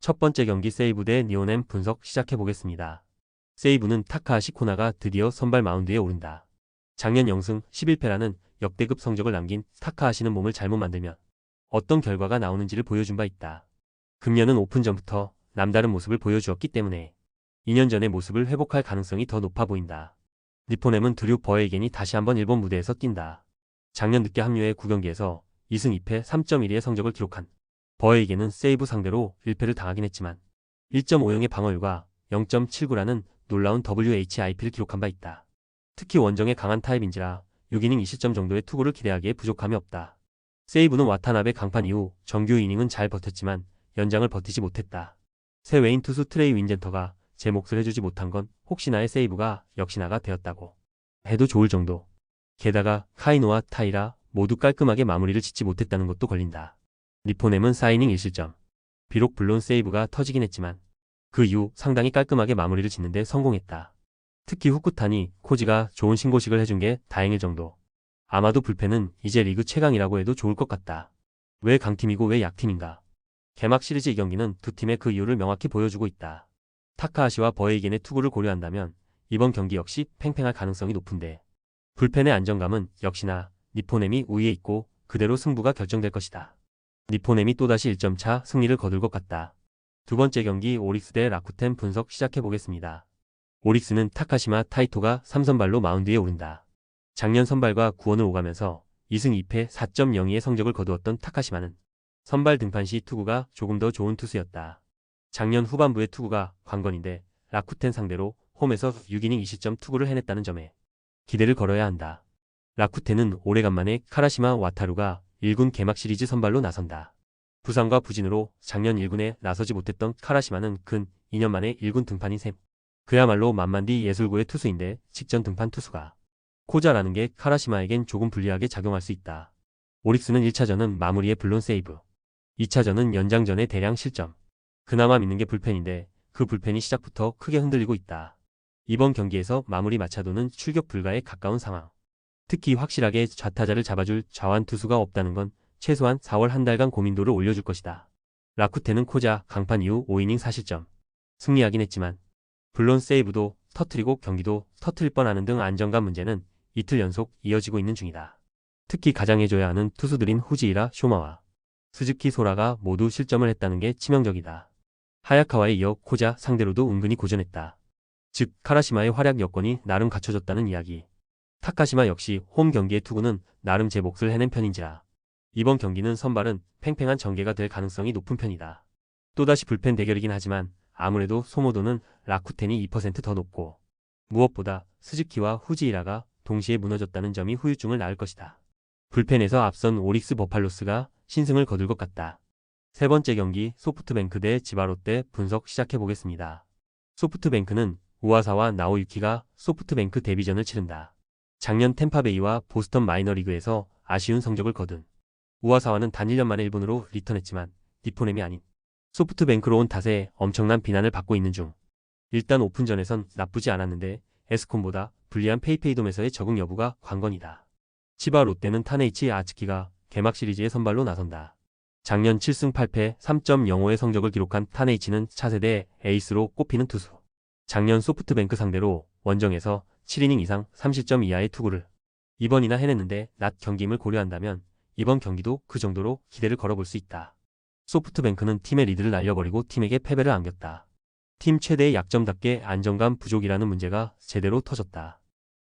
첫 번째 경기 세이브 대 니온엠 분석 시작해보겠습니다. 세이브는 타카하시 코나가 드디어 선발 마운드에 오른다. 작년 0승 11패라는 역대급 성적을 남긴 타카하시는 몸을 잘못 만들면 어떤 결과가 나오는지를 보여준 바 있다. 금년은 오픈 전부터 남다른 모습을 보여주었기 때문에 2년 전의 모습을 회복할 가능성이 더 높아 보인다. 니포넴은 드류 버에이겐이 다시 한번 일본 무대에서 뛴다. 작년 늦게 합류해 9경기에서 2승 2패 3.12의 성적을 기록한 버에이겐은 세이브 상대로 1패를 당하긴 했지만 1.50의 방어율과 0.79라는 놀라운 WHIP를 기록한 바 있다. 특히 원정에 강한 타입인지라 6이닝 2실점 정도의 투구를 기대하기에 부족함이 없다. 세이브는 와타나베 강판 이후 정규 이닝은 잘 버텼지만 연장을 버티지 못했다. 새 외인 투수 트레이 윈젠터가 제 몫을 해주지 못한 건 혹시나의 세이브가 역시나가 되었다고 해도 좋을 정도. 게다가 카이노와 타이라 모두 깔끔하게 마무리를 짓지 못했다는 것도 걸린다. 니포넴은 4이닝 1실점. 비록 물론 세이브가 터지긴 했지만 그 이후 상당히 깔끔하게 마무리를 짓는데 성공했다. 특히 후쿠타니 코지가 좋은 신고식을 해준 게 다행일 정도. 아마도 불펜은 이제 리그 최강이라고 해도 좋을 것 같다. 왜 강팀이고 왜 약팀인가? 개막 시리즈 2경기는 두 팀의 그 이유를 명확히 보여주고 있다. 타카하시와 버에이겐의 투구를 고려한다면 이번 경기 역시 팽팽할 가능성이 높은데 불펜의 안정감은 역시나 니포넴이 우위에 있고 그대로 승부가 결정될 것이다. 니포넴이 또다시 1점 차 승리를 거둘 것 같다. 두 번째 경기 오릭스 대 라쿠텐 분석 시작해보겠습니다. 오릭스는 타카시마 타이토가 3선발로 마운드에 오른다. 작년 선발과 구원을 오가면서 2승 2패 4.02의 성적을 거두었던 타카시마는 선발 등판 시 투구가 조금 더 좋은 투수였다. 작년 후반부의 투구가 관건인데 라쿠텐 상대로 홈에서 6이닝 2실점 투구를 해냈다는 점에 기대를 걸어야 한다. 라쿠텐은 오래간만에 카라시마 와타루가 1군 개막 시리즈 선발로 나선다. 부상과 부진으로 작년 1군에 나서지 못했던 카라시마는 근 2년 만에 1군 등판인 셈. 그야말로 만만디 예술고의 투수인데 직전 등판 투수가 코자라는 게 카라시마에겐 조금 불리하게 작용할 수 있다. 오릭스는 1차전은 마무리에 물론 세이브, 2차전은 연장전에 대량 실점. 그나마 믿는 게 불펜인데 그 불펜이 시작부터 크게 흔들리고 있다. 이번 경기에서 마무리 마차도는 출격 불가에 가까운 상황. 특히 확실하게 좌타자를 잡아줄 좌완 투수가 없다는 건 최소한 4월 한 달간 고민도를 올려줄 것이다. 라쿠텐은 코자 강판 이후 5이닝 4실점. 승리하긴 했지만 물론 세이브도 터트리고 경기도 터트릴 뻔하는 등 안정감 문제는 이틀 연속 이어지고 있는 중이다. 특히 가장 해줘야 하는 투수들인 후지이라 쇼마와 스즈키 소라가 모두 실점을 했다는 게 치명적이다. 하야카와에 이어 코자 상대로도 은근히 고전했다. 즉 카라시마의 활약 여건이 나름 갖춰졌다는 이야기. 타카시마 역시 홈 경기의 투구는 나름 제 몫을 해낸 편인지라 이번 경기는 선발은 팽팽한 전개가 될 가능성이 높은 편이다. 또다시 불펜 대결이긴 하지만 아무래도 소모도는 라쿠텐이 2% 더 높고 무엇보다 스즈키와 후지이라가 동시에 무너졌다는 점이 후유증을 낳을 것이다. 불펜에서 앞선 오릭스 버팔로스가 신승을 거둘 것 같다. 세 번째 경기 소프트뱅크 대 지바롯데 분석 시작해보겠습니다. 소프트뱅크는 우와사와 나오유키가 소프트뱅크 데뷔전을 치른다. 작년 템파베이와 보스턴 마이너리그에서 아쉬운 성적을 거둔 우와사와는 단 1년 만에 일본으로 리턴했지만 니포넴이 아닌 소프트뱅크로 온 탓에 엄청난 비난을 받고 있는 중. 일단 오픈전에선 나쁘지 않았는데 에스콘보다 불리한 페이페이돔에서의 적응 여부가 관건이다. 치바 롯데는 타네이치 아츠키가 개막 시리즈의 선발로 나선다. 작년 7승 8패 3.05의 성적을 기록한 타네이치는 차세대 에이스로 꼽히는 투수. 작년 소프트뱅크 상대로 원정에서 7이닝 이상 3실점 이하의 투구를 이번이나 해냈는데 낮 경기임을 고려한다면 이번 경기도 그 정도로 기대를 걸어볼 수 있다. 소프트뱅크는 팀의 리드를 날려버리고 팀에게 패배를 안겼다. 팀 최대의 약점답게 안정감 부족이라는 문제가 제대로 터졌다.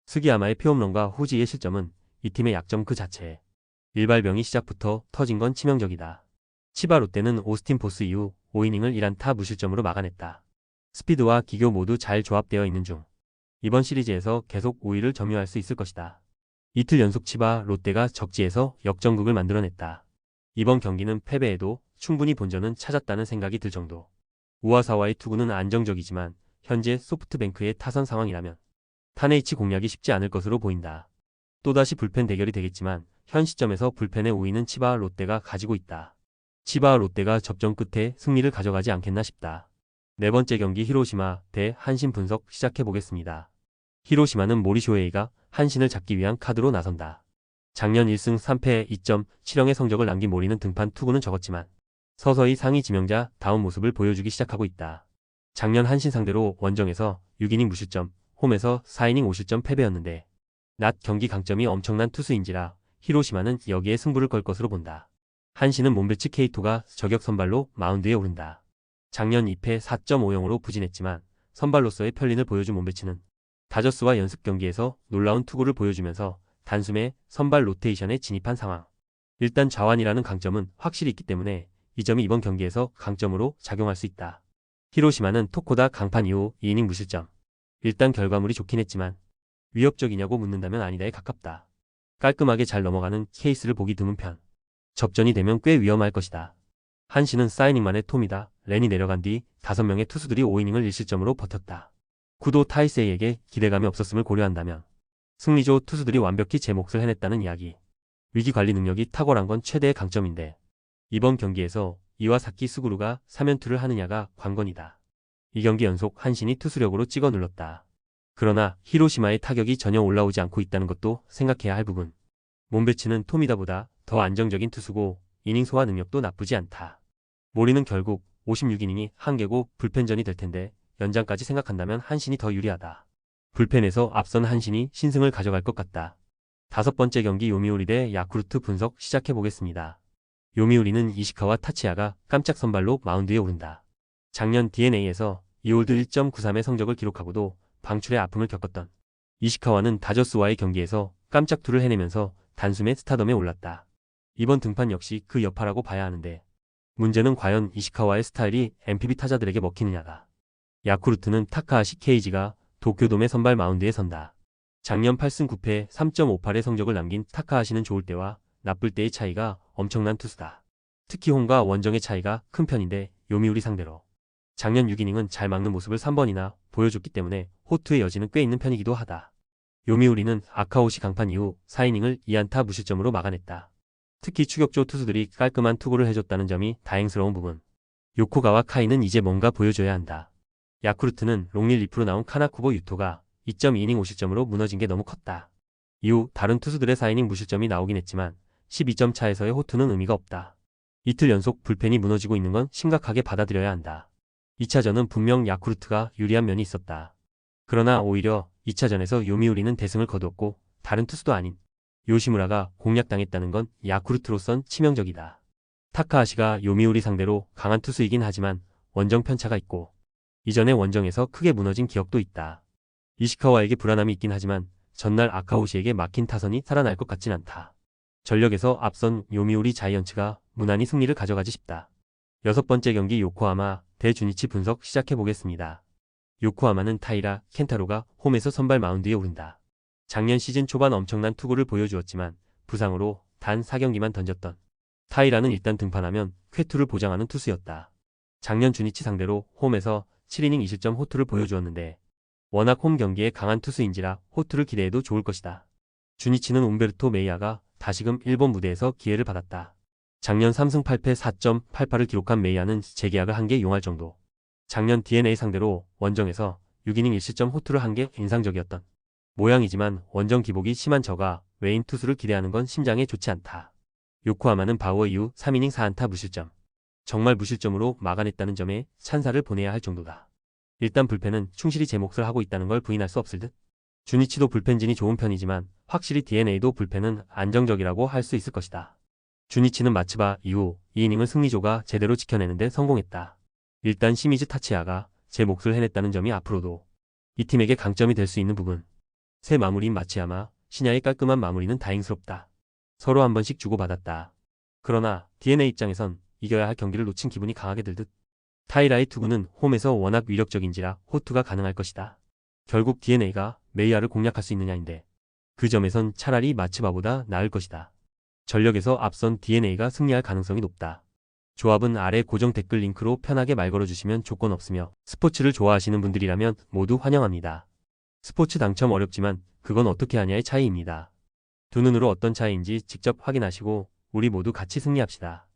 스기야마의 피홈런과 후지의 실점은 이 팀의 약점 그 자체. 일발병이 시작부터 터진 건 치명적이다. 치바 롯데는 오스틴 포스 이후 5이닝을 1안타 무실점으로 막아냈다. 스피드와 기교 모두 잘 조합되어 있는 중. 이번 시리즈에서 계속 우위를 점유할 수 있을 것이다. 이틀 연속 치바 롯데가 적지에서 역전극을 만들어냈다. 이번 경기는 패배에도 충분히 본전은 찾았다는 생각이 들 정도. 우와사와의 투구는 안정적이지만 현재 소프트뱅크의 타선 상황이라면 타네이치 공략이 쉽지 않을 것으로 보인다. 또다시 불펜 대결이 되겠지만 현 시점에서 불펜의 우위는 치바 롯데가 가지고 있다. 치바 롯데가 접전 끝에 승리를 가져가지 않겠나 싶다. 네 번째 경기 히로시마 대 한신 분석 시작해보겠습니다. 히로시마는 모리쇼에이가 한신을 잡기 위한 카드로 나선다. 작년 1승 3패 2.70의 성적을 남긴 모리는 등판 투구는 적었지만 서서히 상위 지명자 다운 모습을 보여주기 시작하고 있다. 작년 한신 상대로 원정에서 6이닝 무실점, 홈에서 4이닝 5실점 패배였는데 낮 경기 강점이 엄청난 투수인지라 히로시마는 여기에 승부를 걸 것으로 본다. 한신은 몬베츠 케이토가 저격 선발로 마운드에 오른다. 작년 2패 4.50으로 부진했지만 선발로서의 편린을 보여준 몬베츠는 다저스와 연습 경기에서 놀라운 투구를 보여주면서 단숨에 선발 로테이션에 진입한 상황. 일단 좌완이라는 강점은 확실히 있기 때문에 이 점이 이번 경기에서 강점으로 작용할 수 있다. 히로시마는 토코다 강판 이후 2이닝 무실점. 일단 결과물이 좋긴 했지만 위협적이냐고 묻는다면 아니다에 가깝다. 깔끔하게 잘 넘어가는 케이스를 보기 드문 편. 접전이 되면 꽤 위험할 것이다. 한신은 사이닝 만에 톰이다. 렌이 내려간 뒤 5명의 투수들이 5이닝을 1실점으로 버텼다. 구도 타이세이에게 기대감이 없었음을 고려한다면 승리조 투수들이 완벽히 제 몫을 해냈다는 이야기. 위기관리 능력이 탁월한 건 최대의 강점인데 이번 경기에서 이와사키 스구루가 3연투를 하느냐가 관건이다. 이 경기 연속 한신이 투수력으로 찍어 눌렀다. 그러나 히로시마의 타격이 전혀 올라오지 않고 있다는 것도 생각해야 할 부분. 몬베츠는 토미다보다 더 안정적인 투수고 이닝 소화 능력도 나쁘지 않다. 모리는 결국 56이닝이 한계고 불펜전이 될 텐데 연장까지 생각한다면 한신이 더 유리하다. 불펜에서 앞선 한신이 신승을 가져갈 것 같다. 5번째 경기 요미우리 대 야쿠르트 분석 시작해보겠습니다. 요미우리는 이시카와 타치야가 깜짝 선발로 마운드에 오른다. 작년 DNA에서 2홀드 1.93의 성적을 기록하고도 방출의 아픔을 겪었던 이시카와는 다저스와의 경기에서 깜짝 투를 해내면서 단숨에 스타덤에 올랐다. 이번 등판 역시 그 여파라고 봐야 하는데 문제는 과연 이시카와의 스타일이 MPB 타자들에게 먹히느냐다. 야쿠르트는 타카하시 케이지가 도쿄돔의 선발 마운드에 선다. 작년 8승 9패 3.58의 성적을 남긴 타카하시는 좋을 때와 나쁠 때의 차이가 엄청난 투수다. 특히 홈과 원정의 차이가 큰 편인데 요미우리 상대로 작년 6이닝은 잘 막는 모습을 3번이나 보여줬기 때문에 호투의 여지는 꽤 있는 편이기도 하다. 요미우리는 아카오시 강판 이후 4이닝을 2안타 무실점으로 막아냈다. 특히 추격조 투수들이 깔끔한 투구를 해줬다는 점이 다행스러운 부분. 요코가와 카이는 이제 뭔가 보여줘야 한다. 야쿠르트는 롱릴리프로 나온 카나쿠보 유토가 2.2이닝 5실점으로 무너진 게 너무 컸다. 이후 다른 투수들의 4이닝 무실점이 나오긴 했지만 12점 차에서의 호투는 의미가 없다. 이틀 연속 불펜이 무너지고 있는 건 심각하게 받아들여야 한다. 2차전은 분명 야쿠르트가 유리한 면이 있었다. 그러나 오히려 2차전에서 요미우리는 대승을 거두었고 다른 투수도 아닌 요시무라가 공략당했다는 건 야쿠르트로선 치명적이다. 타카하시가 요미우리 상대로 강한 투수이긴 하지만 원정 편차가 있고 이전에 원정에서 크게 무너진 기억도 있다. 이시카와에게 불안함이 있긴 하지만 전날 아카오시에게 막힌 타선이 살아날 것 같진 않다. 전력에서 앞선 요미우리 자이언츠가 무난히 승리를 가져가지 싶다. 6번째 경기 요코하마 대 주니치 분석 시작해보겠습니다. 요코하마는 타이라 켄타로가 홈에서 선발 마운드에 오른다. 작년 시즌 초반 엄청난 투구를 보여주었지만 부상으로 단 4경기만 던졌던 타이라는 일단 등판하면 쾌투를 보장하는 투수였다. 작년 주니치 상대로 홈에서 7이닝 2실점 호투를 보여주었는데 워낙 홈 경기에 강한 투수인지라 호투를 기대해도 좋을 것이다. 주니치는 움베르토 메이아가 다시금 일본 무대에서 기회를 받았다. 작년 3승 8패 4.88을 기록한 메이아는 재계약을 한 개 용할 정도. 작년 DNA 상대로 원정에서 6이닝 1실점 호투를 한 게 인상적이었던 모양이지만 원정 기복이 심한 저가 외인 투수를 기대하는 건 심장에 좋지 않다. 요코하마는 바우어 이후 3이닝 4안타 무실점. 정말 무실점으로 막아냈다는 점에 찬사를 보내야 할 정도다. 일단 불펜은 충실히 제 몫을 하고 있다는 걸 부인할 수 없을 듯. 주니치도 불펜진이 좋은 편이지만 확실히 DNA도 불펜은 안정적이라고 할 수 있을 것이다. 주니치는 마츠바 이후 2이닝을 승리조가 제대로 지켜내는데 성공했다. 일단 시미즈 타치야가 제 몫을 해냈다는 점이 앞으로도 이 팀에게 강점이 될 수 있는 부분. 새 마무리인 마츠야마, 신야의 깔끔한 마무리는 다행스럽다. 서로 한 번씩 주고받았다. 그러나 DNA 입장에선 이겨야 할 경기를 놓친 기분이 강하게 들듯. 타이라의 투구는 홈에서 워낙 위력적인지라 호투가 가능할 것이다. 결국 DNA가 메이아를 공략할 수 있느냐인데 그 점에선 차라리 마츠바보다 나을 것이다. 전력에서 앞선 DNA가 승리할 가능성이 높다. 조합은 아래 고정 댓글 링크로 편하게 말 걸어주시면 조건 없으며 스포츠를 좋아하시는 분들이라면 모두 환영합니다. 스포츠 당첨 어렵지만 그건 어떻게 하냐의 차이입니다. 두 눈으로 어떤 차이인지 직접 확인하시고 우리 모두 같이 승리합시다.